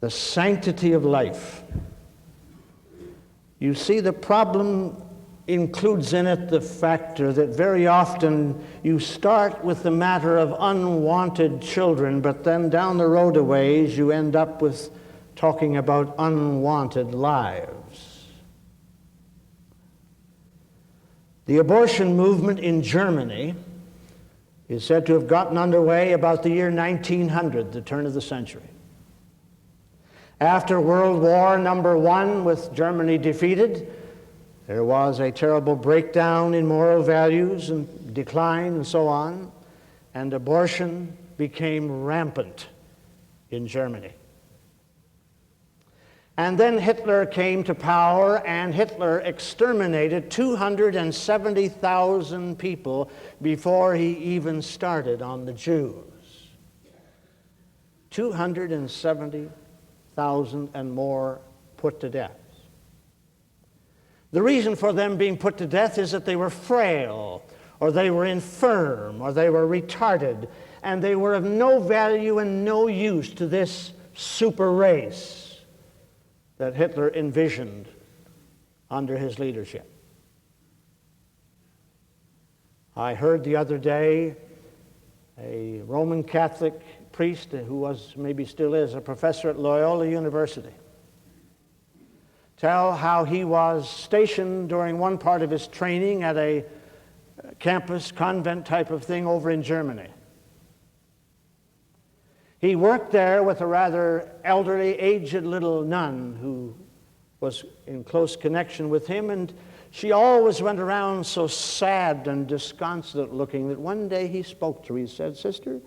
the sanctity of life. You see, the problem includes in it the factor that very often you start with the matter of unwanted children, but then down the road a ways you end up with talking about unwanted lives. The abortion movement in Germany is said to have gotten underway about the year 1900, the turn of the century. After World War I, with Germany defeated, there was a terrible breakdown in moral values and decline and so on, and abortion became rampant in Germany. And then Hitler came to power, and Hitler exterminated 270,000 people before he even started on the Jews. 270,000 and more put to death. The reason for them being put to death is that they were frail, or they were infirm, or they were retarded, and they were of no value and no use to this super race that Hitler envisioned under his leadership. I heard the other day a Roman Catholic priest who was, maybe still is, a professor at Loyola University tell how he was stationed during one part of his training at a campus convent type of thing over in Germany. He worked there with a rather elderly, aged little nun who was in close connection with him, and she always went around so sad and disconsolate looking that one day he spoke to her. He said, "Sister,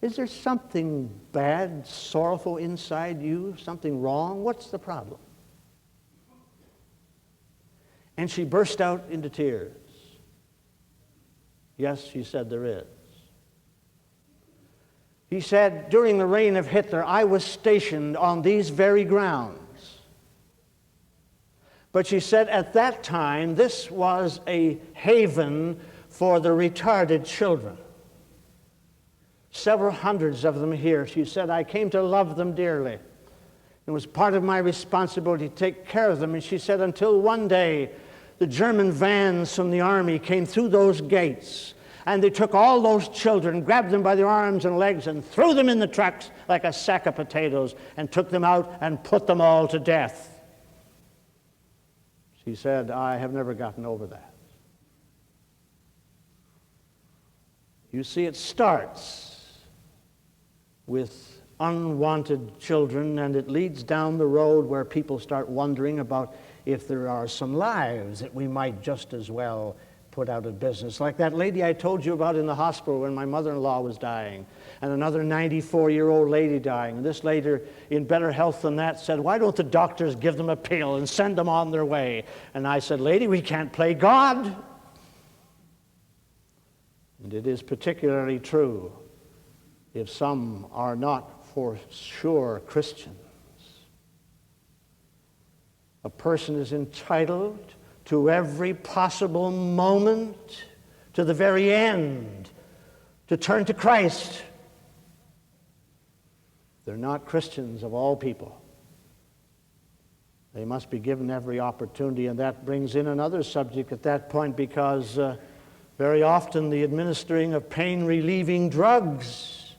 is there something bad, sorrowful inside you? Something wrong? What's the problem?" And she burst out into tears. "Yes," she said, "there is." He said, "During the reign of Hitler, I was stationed on these very grounds." But she said, at that time, this was a haven for the retarded children. Several hundreds of them here. She said, "I came to love them dearly. It was part of my responsibility to take care of them." And she said, until one day, the German vans from the army came through those gates, and they took all those children, grabbed them by their arms and legs, and threw them in the trucks like a sack of potatoes, and took them out and put them all to death. She said, "I have never gotten over that." You see, it starts with unwanted children, and it leads down the road where people start wondering about if there are some lives that we might just as well put out of business. Like that lady I told you about in the hospital when my mother-in-law was dying, and another 94-year-old lady dying. And this lady, in better health than that, said, "Why don't the doctors give them a pill and send them on their way?" And I said, "Lady, we can't play God." And it is particularly true if some are not for sure Christians. A person is entitled to every possible moment, to the very end, to turn to Christ. They're not Christians of all people. They must be given every opportunity, and that brings in another subject at that point, because very often the administering of pain-relieving drugs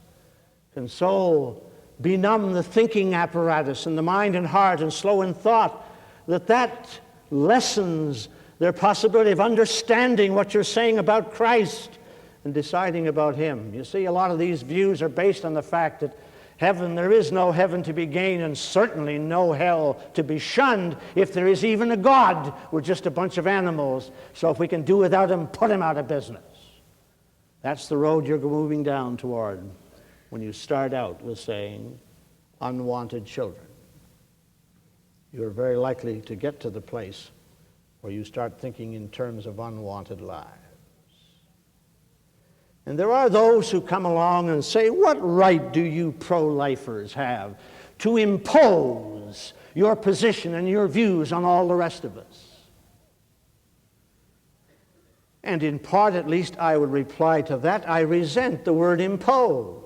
can so benumb the thinking apparatus and the mind and heart and slow in thought that lessens their possibility of understanding what you're saying about Christ and deciding about Him. You see, a lot of these views are based on the fact that there is no heaven to be gained, and certainly no hell to be shunned. If there is even a God, we're just a bunch of animals. So if we can do without Him, put Him out of business. That's the road you're moving down toward when you start out with saying unwanted children. You're very likely to get to the place where you start thinking in terms of unwanted lives. And there are those who come along and say, "What right do you pro-lifers have to impose your position and your views on all the rest of us?" And in part, at least, I would reply to that, I resent the word impose.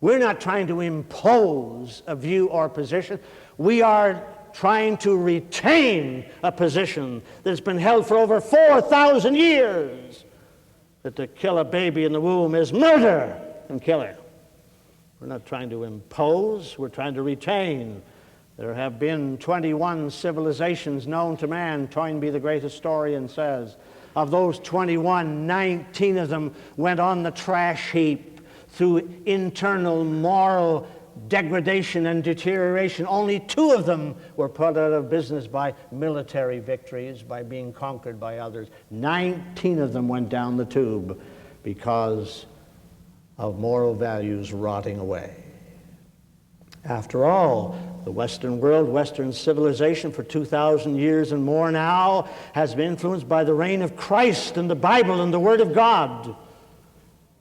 We're not trying to impose a view or position. We are trying to retain a position that's been held for over 4,000 years, that to kill a baby in the womb is murder and killing. We're not trying to impose, we're trying to retain. There have been 21 civilizations known to man, Toynbee, the great historian, says. Of those 21, 19 of them went on the trash heap through internal moral degradation and deterioration. Only 2 of them were put out of business by military victories, by being conquered by others. 19 of them went down the tube because of moral values rotting away. After all, the Western world, Western civilization for 2,000 years and more now has been influenced by the reign of Christ and the Bible and the Word of God.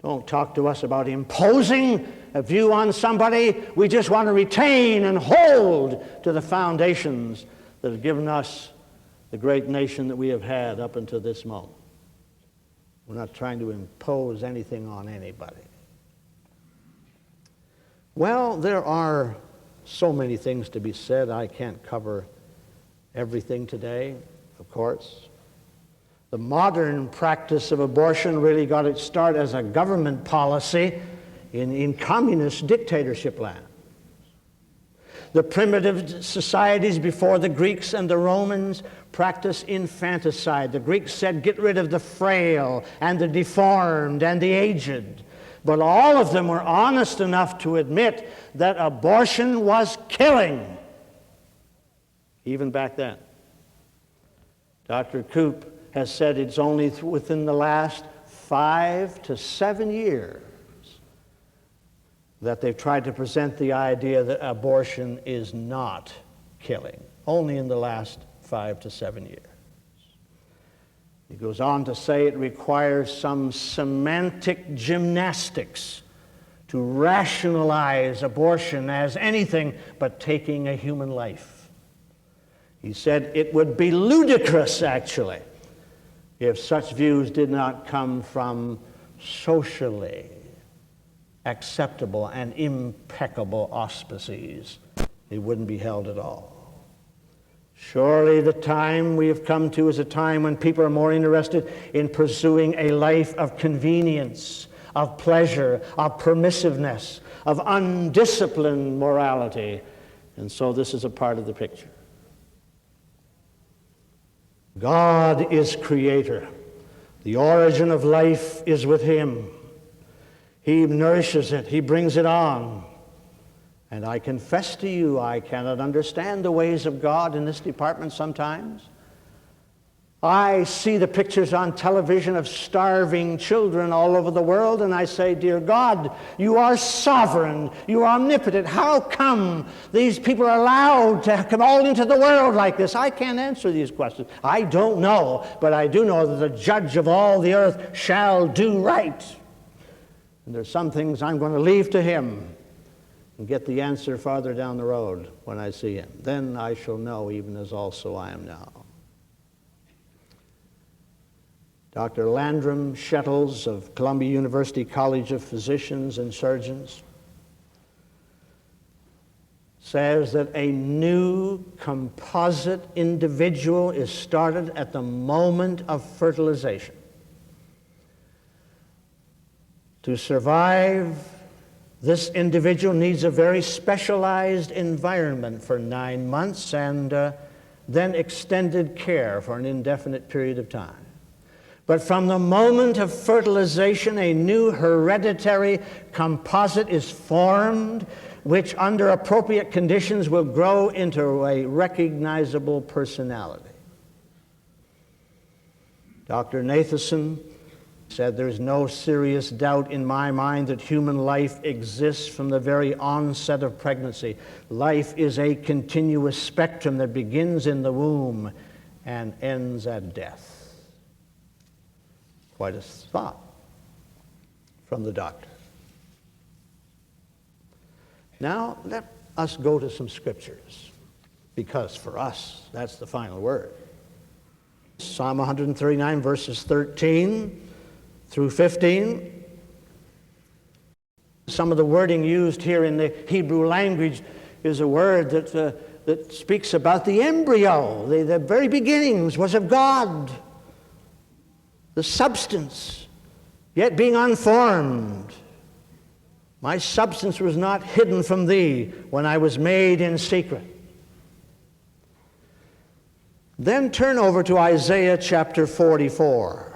Don't talk to us about imposing a view on somebody. We just want to retain and hold to the foundations that have given us the great nation that we have had up until this moment. We're not trying to impose anything on anybody. Well, there are so many things to be said. I can't cover everything today, of course. The modern practice of abortion really got its start as a government policy in communist dictatorship lands. The primitive societies before the Greeks and the Romans practiced infanticide. The Greeks said, get rid of the frail and the deformed and the aged. But all of them were honest enough to admit that abortion was killing, even back then. Dr. Koop has said it's only within the last 5 to 7 years that they've tried to present the idea that abortion is not killing, only in the last 5 to 7 years. He goes on to say it requires some semantic gymnastics to rationalize abortion as anything but taking a human life. He said it would be ludicrous, actually, if such views did not come from socially acceptable and impeccable auspices. They wouldn't be held at all. Surely the time we have come to is a time when people are more interested in pursuing a life of convenience, of pleasure, of permissiveness, of undisciplined morality. And so this is a part of the picture. God is creator. The origin of life is with him. He nourishes it. He brings it on. And I confess to you, I cannot understand the ways of God in this department sometimes. I see the pictures on television of starving children all over the world, and I say, dear God, you are sovereign, you are omnipotent. How come these people are allowed to come all into the world like this? I can't answer these questions. I don't know, but I do know that the judge of all the earth shall do right. And there's some things I'm going to leave to him and get the answer farther down the road when I see him. Then I shall know, even as also I am now. Dr. Landrum Shettles of Columbia University College of Physicians and Surgeons says that a new composite individual is started at the moment of fertilization. To survive, this individual needs a very specialized environment for 9 months and then extended care for an indefinite period of time. But from the moment of fertilization, a new hereditary composite is formed, which under appropriate conditions will grow into a recognizable personality. Dr. Nathanson said, there's no serious doubt in my mind that human life exists from the very onset of pregnancy. Life is a continuous spectrum that begins in the womb and ends at death. Quite a thought from the doctor. Now, let us go to some scriptures, because for us, that's the final word. Psalm 139, verses 13 through 15 Some of the wording used here in the Hebrew language is a word that speaks about the embryo. The very beginnings was of God, the substance, yet being unformed. My substance was not hidden from thee when I was made in secret. Then turn over to Isaiah chapter 44,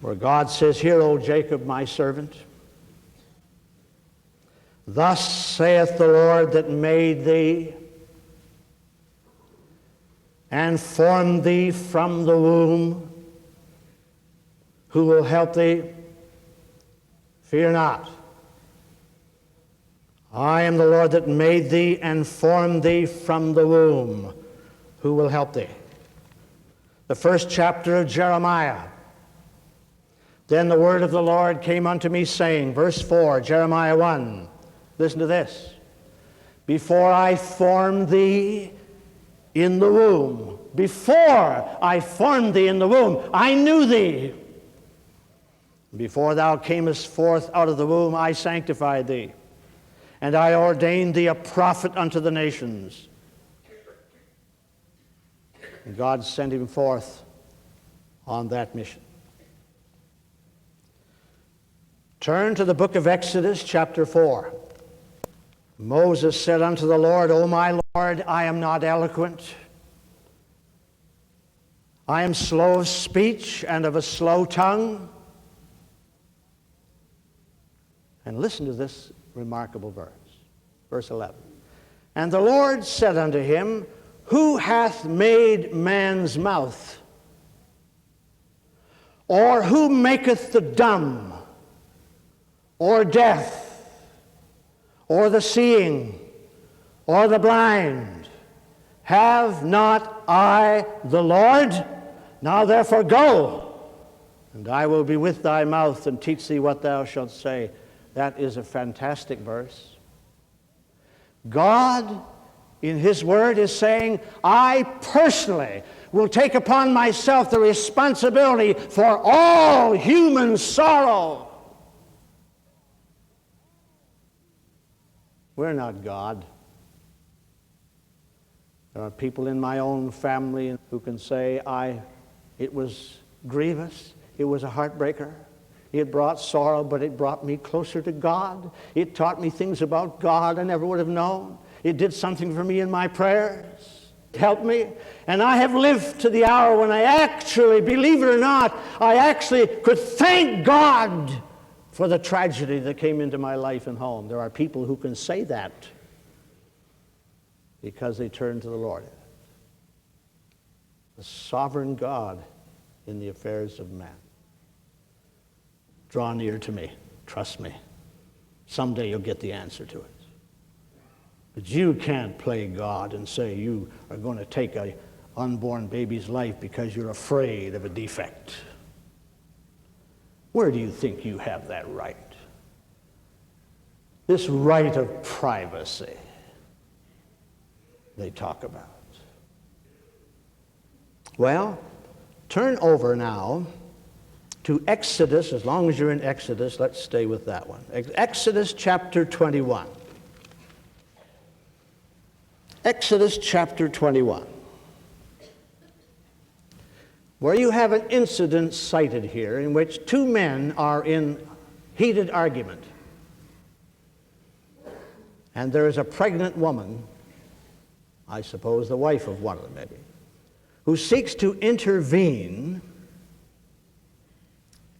where God says, "Hear, O Jacob, my servant. Thus saith the Lord that made thee and formed thee from the womb. Who will help thee? Fear not. I am the Lord that made thee and formed thee from the womb. Who will help thee?" The first chapter of Jeremiah. "Then the word of the Lord came unto me, saying," verse 4, Jeremiah 1. Listen to this. "Before I formed thee in the womb," before I formed thee in the womb, I knew thee. "Before thou camest forth out of the womb, I sanctified thee, and I ordained thee a prophet unto the nations." And God sent him forth on that mission. Turn to the book of Exodus, chapter 4. "Moses said unto the Lord, O my Lord, I am not eloquent. I am slow of speech and of a slow tongue." And listen to this remarkable verse, verse 11. "And the Lord said unto him, Who hath made man's mouth? Or who maketh the dumb, or deaf, or the seeing, or the blind? Have not I the Lord? Now therefore go, and I will be with thy mouth and teach thee what thou shalt say." That is a fantastic verse. God, in His Word, is saying, I personally will take upon myself the responsibility for all human sorrow. We're not God. There are people in my own family who can say, it was grievous, it was a heartbreaker. It brought sorrow, but it brought me closer to God. It taught me things about God I never would have known. It did something for me in my prayers. It helped me. And I have lived to the hour when I actually, believe it or not, I actually could thank God for the tragedy that came into my life and home. There are people who can say that because they turn to the Lord. The sovereign God in the affairs of man. Draw near to me. Trust me. Someday you'll get the answer to it. But you can't play God and say you are going to take an unborn baby's life because you're afraid of a defect. Where do you think you have that right? This right of privacy they talk about. Well, turn over now to Exodus. As long as you're in Exodus, let's stay with that one. Exodus chapter 21. Exodus chapter 21. Where you have an incident cited here in which two men are in heated argument. And there is a pregnant woman, I suppose the wife of one of them maybe, who seeks to intervene.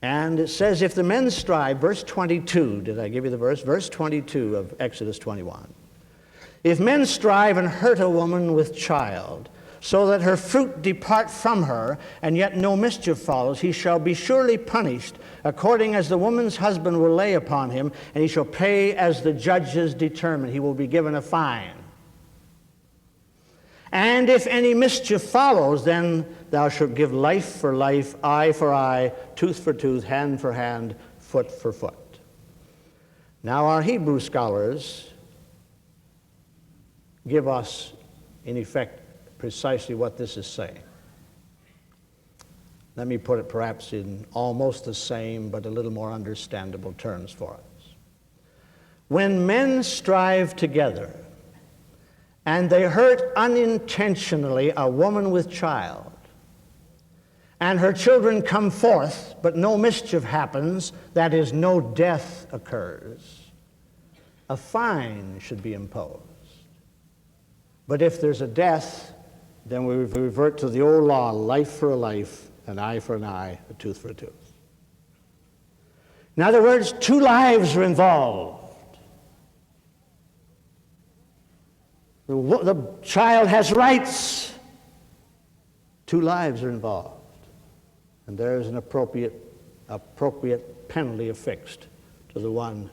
And it says, if the men strive, verse 22, did I give you the verse? Verse 22 of Exodus 21. If men strive and hurt a woman with child, so that her fruit depart from her, and yet no mischief follows, he shall be surely punished, according as the woman's husband will lay upon him, and he shall pay as the judges determine. He will be given a fine. And if any mischief follows, then thou shalt give life for life, eye for eye, tooth for tooth, hand for hand, foot for foot. Now our Hebrew scholars give us, in effect, precisely what this is saying. Let me put it perhaps in almost the same but a little more understandable terms for us. When men strive together and they hurt unintentionally a woman with child, and her children come forth, but no mischief happens, that is, no death occurs, a fine should be imposed. But if there's a death, then we revert to the old law, life for a life, an eye for an eye, a tooth for a tooth. In other words, two lives are involved. The child has rights. Two lives are involved. And there is an appropriate penalty affixed to the one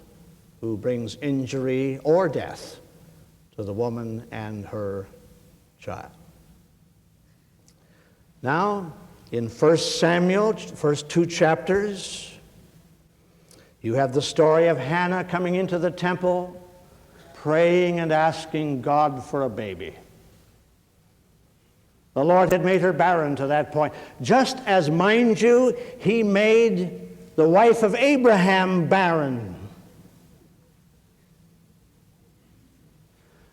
who brings injury or death to the woman and her child. Now, in 1 Samuel, first 2 chapters, you have the story of Hannah coming into the temple, praying and asking God for a baby. The Lord had made her barren to that point. Just as, mind you, he made the wife of Abraham barren.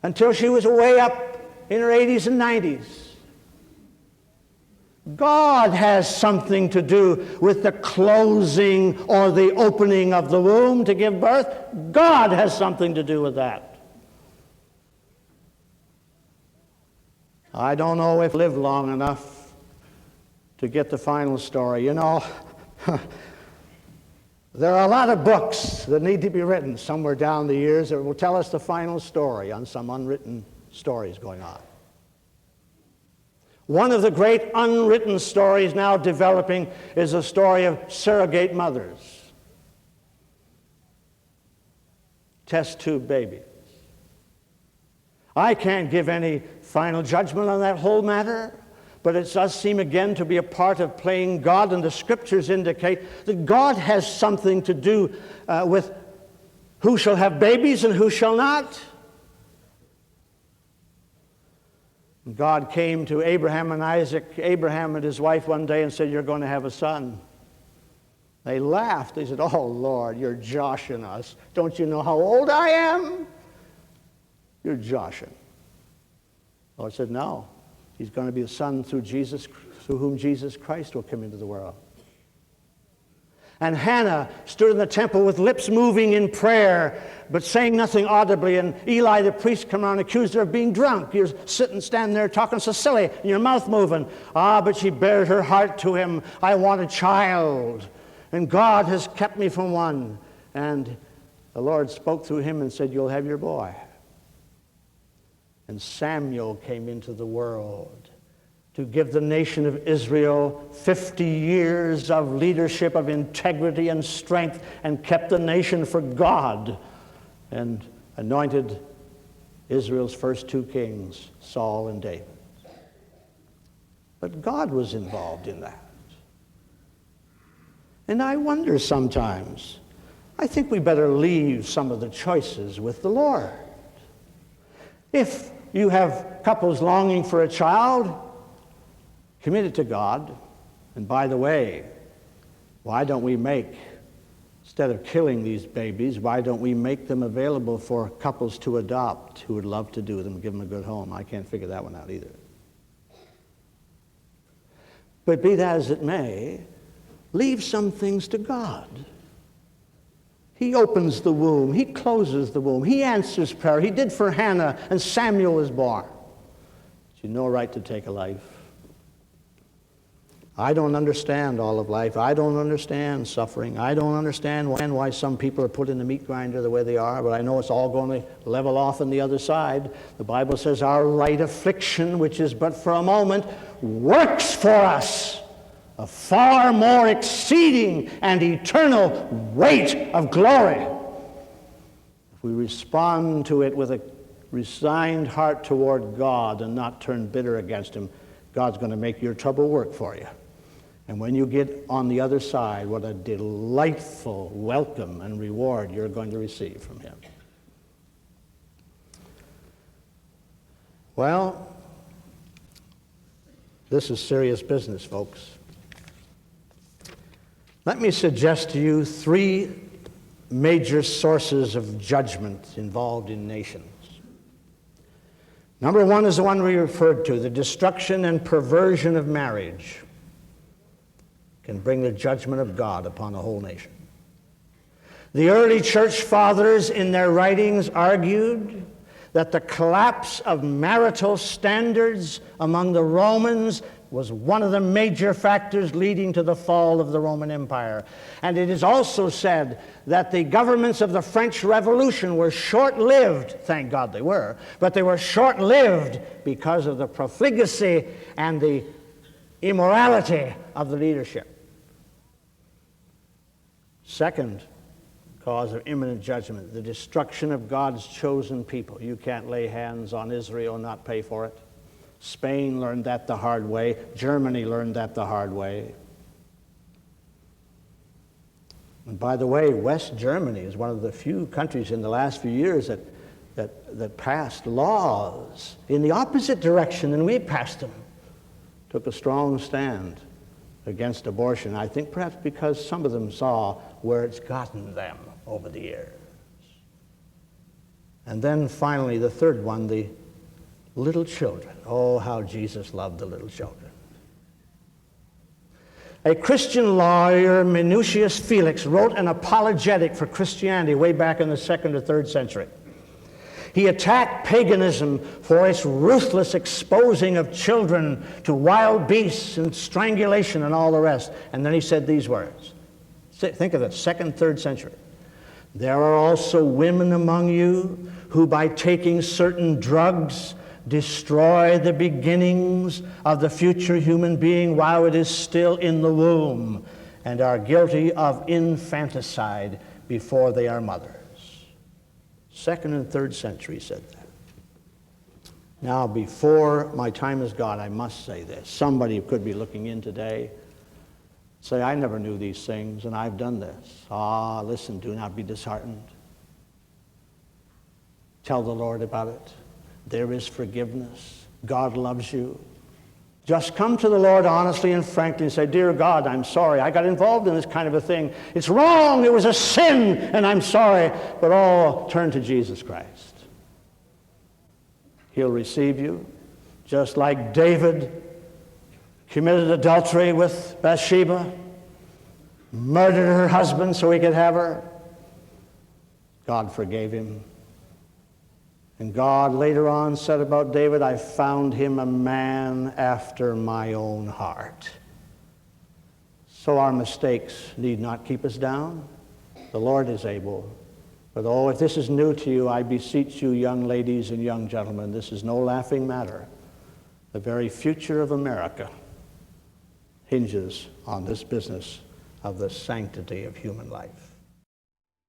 Until she was way up in her 80s and 90s. God has something to do with the closing or the opening of the womb to give birth. God has something to do with that. I don't know if I lived long enough to get the final story. You know, there are a lot of books that need to be written somewhere down the years that will tell us the final story on some unwritten stories going on. One of the great unwritten stories now developing is a story of surrogate mothers, test tube babies. I can't give any final judgment on that whole matter, but it does seem again to be a part of playing God, and the scriptures indicate that God has something to do with who shall have babies and who shall not. God came to Abraham and Abraham and his wife one day and said, "You're going to have a son." They laughed. They said, "Oh, Lord, you're joshing us. Don't you know how old I am? You're joshing." The Lord said, "No, he's going to be a son through whom Jesus Christ will come into the world." And Hannah stood in the temple with lips moving in prayer, but saying nothing audibly. And Eli, the priest, came around and accused her of being drunk. You're standing there talking so silly, and your mouth moving. But she bared her heart to him. "I want a child, and God has kept me from one." And the Lord spoke through him and said, "You'll have your boy." And Samuel came into the world to give the nation of Israel 50 years of leadership of integrity and strength, and kept the nation for God, and anointed Israel's first 2 kings, Saul and David. But God was involved in that. And I wonder sometimes, I think we better leave some of the choices with the Lord. If you have couples longing for a child, commit it to God. And by the way, why don't we instead of killing these babies, why don't we make them available for couples to adopt who would love to do them, give them a good home? I can't figure that one out either. But be that as it may, leave some things to God. He opens the womb. He closes the womb. He answers prayer. He did for Hannah, and Samuel was born. But you have no right to take a life. I don't understand all of life. I don't understand suffering. I don't understand why some people are put in the meat grinder the way they are, but I know it's all going to level off on the other side. The Bible says our light affliction, which is but for a moment, works for us a far more exceeding and eternal weight of glory. If we respond to it with a resigned heart toward God and not turn bitter against him, God's going to make your trouble work for you. And when you get on the other side, what a delightful welcome and reward you're going to receive from him. Well, this is serious business, folks. Let me suggest to you 3 major sources of judgment involved in nations. Number one is the one we referred to, the destruction and perversion of marriage can bring the judgment of God upon a whole nation. The early church fathers in their writings argued that the collapse of marital standards among the Romans was one of the major factors leading to the fall of the Roman Empire. And it is also said that the governments of the French Revolution were short-lived, thank God they were, but they were short-lived because of the profligacy and the immorality of the leadership. Second cause of imminent judgment, the destruction of God's chosen people. You can't lay hands on Israel and not pay for it. Spain learned that the hard way. Germany learned that the hard way. And by the way, West Germany is one of the few countries in the last few years that passed laws in the opposite direction than we passed them. Took a strong stand against abortion. I think perhaps because some of them saw where it's gotten them over the years. And then finally, the third one, the little children. Oh, how Jesus loved the little children. A Christian lawyer, Minucius Felix, wrote an apologetic for Christianity way back in the 2nd or 3rd century. He attacked paganism for its ruthless exposing of children to wild beasts and strangulation and all the rest. And then he said these words. Think of it, 2nd, 3rd century. There are also women among you who by taking certain drugs destroy the beginnings of the future human being while it is still in the womb, and are guilty of infanticide before they are mothers. 2nd and 3rd century said that. Now, before my time is gone, I must say this. Somebody could be looking in today, say, I never knew these things, and I've done this. Listen, do not be disheartened. Tell the Lord about it. There is forgiveness. God loves you. Just come to the Lord honestly and frankly and say, Dear God, I'm sorry. I got involved in this kind of a thing. It's wrong. It was a sin, and I'm sorry. But turn to Jesus Christ. He'll receive you. Just like David committed adultery with Bathsheba, murdered her husband so he could have her. God forgave him. And God later on said about David, I found him a man after my own heart. So our mistakes need not keep us down. The Lord is able. But if this is new to you, I beseech you, young ladies and young gentlemen, this is no laughing matter. The very future of America hinges on this business of the sanctity of human life.